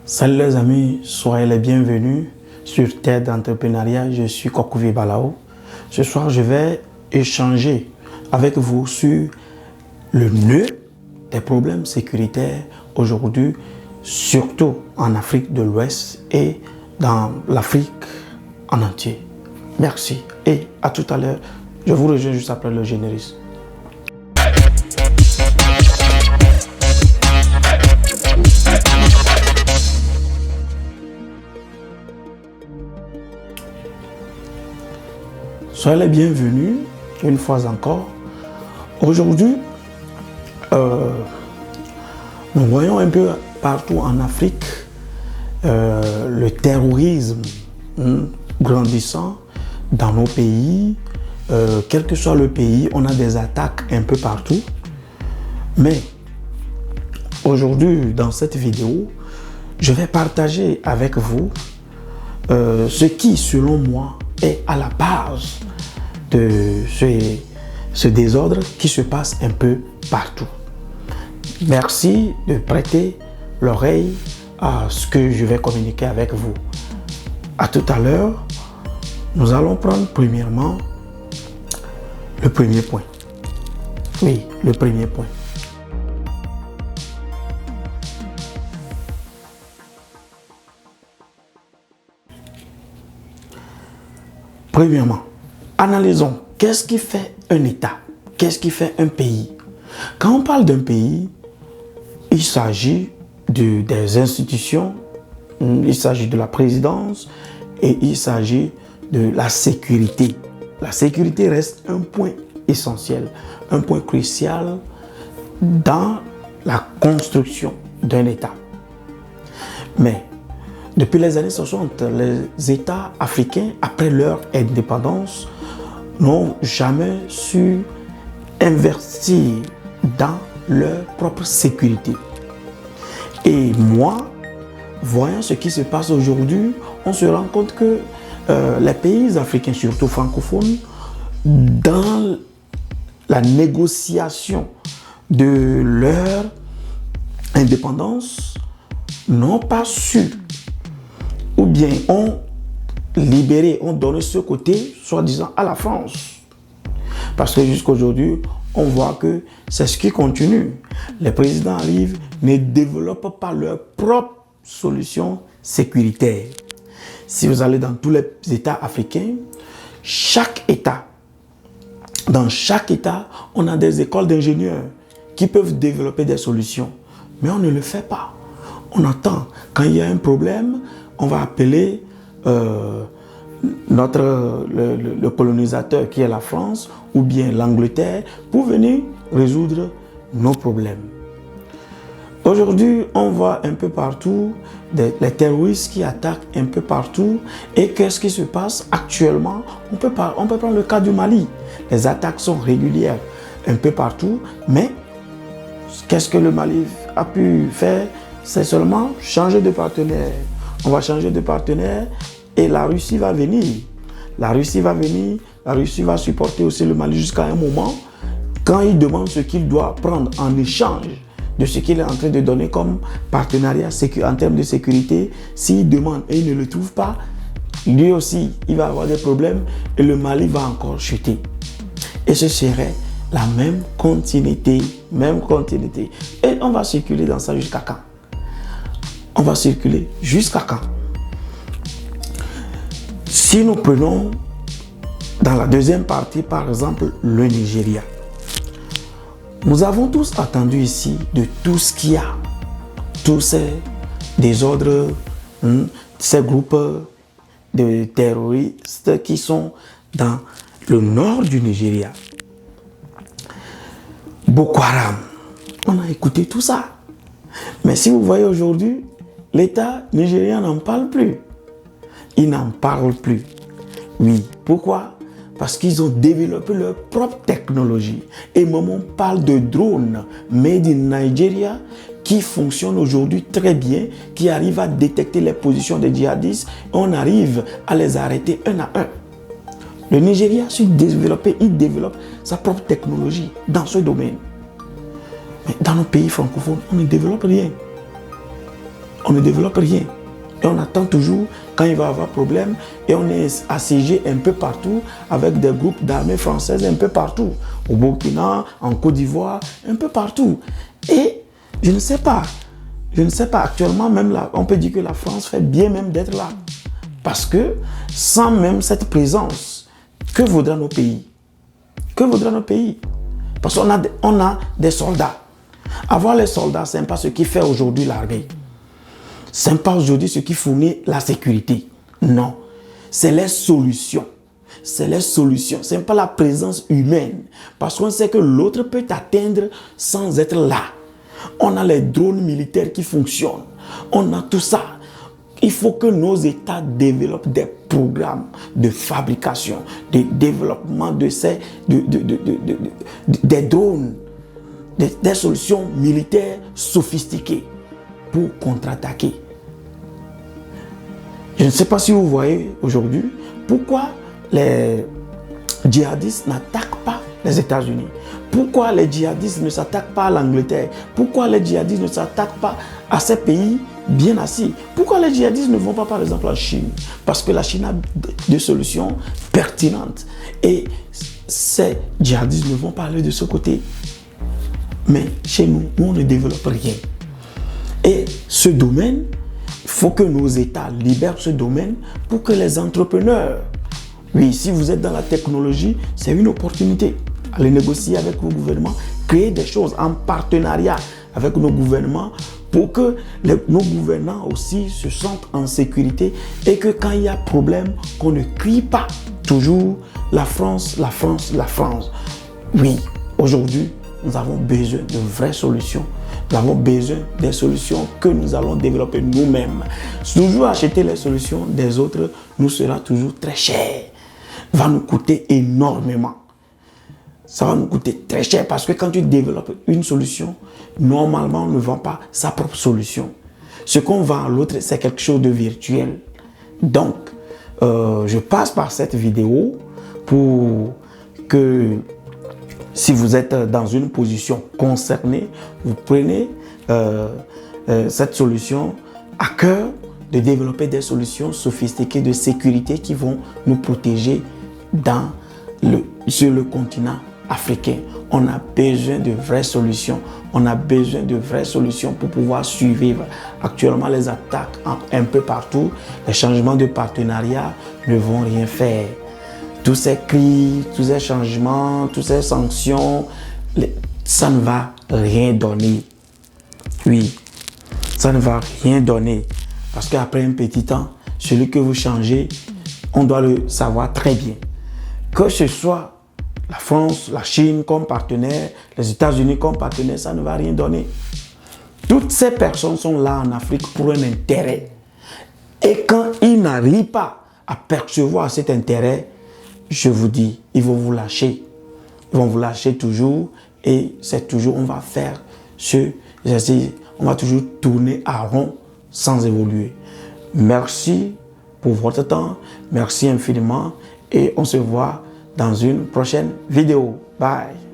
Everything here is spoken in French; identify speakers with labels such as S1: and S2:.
S1: Salut les amis, soyez les bienvenus sur Terre d'entrepreneuriat. Je suis Kokouvi Balao. Ce soir, je vais échanger avec vous sur le nœud des problèmes sécuritaires aujourd'hui, surtout en Afrique de l'Ouest et dans l'Afrique en entier. Merci et à tout à l'heure. Je vous rejoins juste après le générique. Soyez les bienvenus une fois encore. Aujourd'hui, nous voyons un peu partout en Afrique le terrorisme grandissant dans nos pays. Quel que soit le pays, on a des attaques un peu partout. Mais aujourd'hui, dans cette vidéo, je vais partager avec vous ce qui, selon moi, est à la base de ce désordre qui se passe un peu partout. Merci de prêter l'oreille à ce que je vais communiquer avec vous. À tout à l'heure, nous allons prendre premièrement le premier point. Oui, le premier point. Premièrement, analysons qu'est-ce qui fait un État, qu'est-ce qui fait un pays. Quand on parle d'un pays, il s'agit des institutions, il s'agit de la présidence et il s'agit de la sécurité. La sécurité reste un point essentiel, un point crucial dans la construction d'un État. Mais depuis les années 60, les États africains, après leur indépendance, n'ont jamais su investir dans leur propre sécurité. Et moi, voyant ce qui se passe aujourd'hui, on se rend compte que les pays africains, surtout francophones, dans la négociation de leur indépendance, n'ont pas su ou bien ont libéré, ont donné ce côté, soi-disant, à la France. Parce que jusqu'à aujourd'hui, on voit que c'est ce qui continue. Les présidents arrivent, ne développent pas leur propre solution sécuritaire. Si vous allez dans tous les États africains, dans chaque État, on a des écoles d'ingénieurs qui peuvent développer des solutions. Mais on ne le fait pas. On attend. Quand il y a un problème, on va appeler le colonisateur qui est la France ou bien l'Angleterre pour venir résoudre nos problèmes. Aujourd'hui, on voit un peu partout les terroristes qui attaquent un peu partout. Et qu'est-ce qui se passe actuellement? On peut prendre le cas du Mali. Les attaques sont régulières un peu partout. Mais qu'est-ce que le Mali a pu faire? C'est seulement changer de partenaire. On va changer de partenaire et la Russie va venir. La Russie va supporter aussi le Mali jusqu'à un moment. Quand il demande ce qu'il doit prendre en échange de ce qu'il est en train de donner comme partenariat en termes de sécurité, s'il demande et il ne le trouve pas, lui aussi, il va avoir des problèmes et le Mali va encore chuter. Et ce serait la même continuité. Et on va circuler dans ça jusqu'à quand? On va circuler jusqu'à quand? Si nous prenons dans la deuxième partie, par exemple, le Nigeria. Nous avons tous attendu ici de tout ce qu'il y a. Tous ces désordres, ces groupes de terroristes qui sont dans le nord du Nigeria. Boko Haram. On a écouté tout ça. Mais si vous voyez aujourd'hui, l'État nigérien n'en parle plus. Il n'en parle plus. Oui. Pourquoi? Parce qu'ils ont développé leur propre technologie. Et même on parle de drones made in Nigeria qui fonctionnent aujourd'hui très bien, qui arrivent à détecter les positions des djihadistes. On arrive à les arrêter un à un. Le Nigeria a su développer, il développe sa propre technologie dans ce domaine. Mais dans nos pays francophones, on ne développe rien. on ne développe rien. Et on attend toujours quand il va y avoir problème et on est assiégé un peu partout avec des groupes d'armées françaises un peu partout. Au Burkina, en Côte d'Ivoire, un peu partout. Et je ne sais pas actuellement même là, on peut dire que la France fait bien même d'être là. Parce que sans même cette présence, que vaudra nos pays? Que vaudra nos pays? Parce qu'on a des soldats. Avoir les soldats, ce n'est pas ce qui fait aujourd'hui l'armée. Ce n'est pas aujourd'hui ce qui fournit la sécurité. Non. C'est les solutions. C'est les solutions. Ce n'est pas la présence humaine. Parce qu'on sait que l'autre peut atteindre sans être là. On a les drones militaires qui fonctionnent. On a tout ça. Il faut que nos États développent des programmes de fabrication, de développement de des drones, des solutions militaires sophistiquées pour contre-attaquer. Je ne sais pas si vous voyez aujourd'hui pourquoi les djihadistes n'attaquent pas les États-Unis. Pourquoi les djihadistes ne s'attaquent pas à l'Angleterre? Pourquoi les djihadistes ne s'attaquent pas à ces pays bien assis? Pourquoi les djihadistes ne vont pas par exemple en Chine? Parce que la Chine a des solutions pertinentes. Et ces djihadistes ne vont pas aller de ce côté. Mais chez nous, on ne développe rien. Et ce domaine, il faut que nos États libèrent ce domaine pour que les entrepreneurs, oui, si vous êtes dans la technologie, c'est une opportunité. Allez négocier avec vos gouvernements, créer des choses en partenariat avec nos gouvernements pour que nos gouvernants aussi se sentent en sécurité et que quand il y a problème, qu'on ne crie pas toujours la France, la France, la France. Oui, aujourd'hui, nous avons besoin de vraies solutions. Nous avons besoin des solutions que nous allons développer nous-mêmes. Toujours acheter les solutions des autres nous sera toujours très cher. Va nous coûter énormément. Ça va nous coûter très cher parce que quand tu développes une solution, normalement, on ne vend pas sa propre solution. Ce qu'on vend à l'autre, c'est quelque chose de virtuel. Donc, je passe par cette vidéo pour que si vous êtes dans une position concernée, vous prenez cette solution à cœur de développer des solutions sophistiquées de sécurité qui vont nous protéger sur le continent africain. On a besoin de vraies solutions. On a besoin de vraies solutions pour pouvoir survivre. Actuellement, les attaques un peu partout, les changements de partenariat ne vont rien faire. Tous ces cris, tous ces changements, toutes ces sanctions, ça ne va rien donner. Oui, ça ne va rien donner. Parce qu'après un petit temps, celui que vous changez, on doit le savoir très bien. Que ce soit la France, la Chine comme partenaire, les États-Unis comme partenaire, ça ne va rien donner. Toutes ces personnes sont là en Afrique pour un intérêt. Et quand ils n'arrivent pas à percevoir cet intérêt, je vous dis, ils vont vous lâcher. Ils vont vous lâcher toujours et c'est toujours, on va faire on va toujours tourner à rond sans évoluer. Merci pour votre temps. Merci infiniment et on se voit dans une prochaine vidéo. Bye.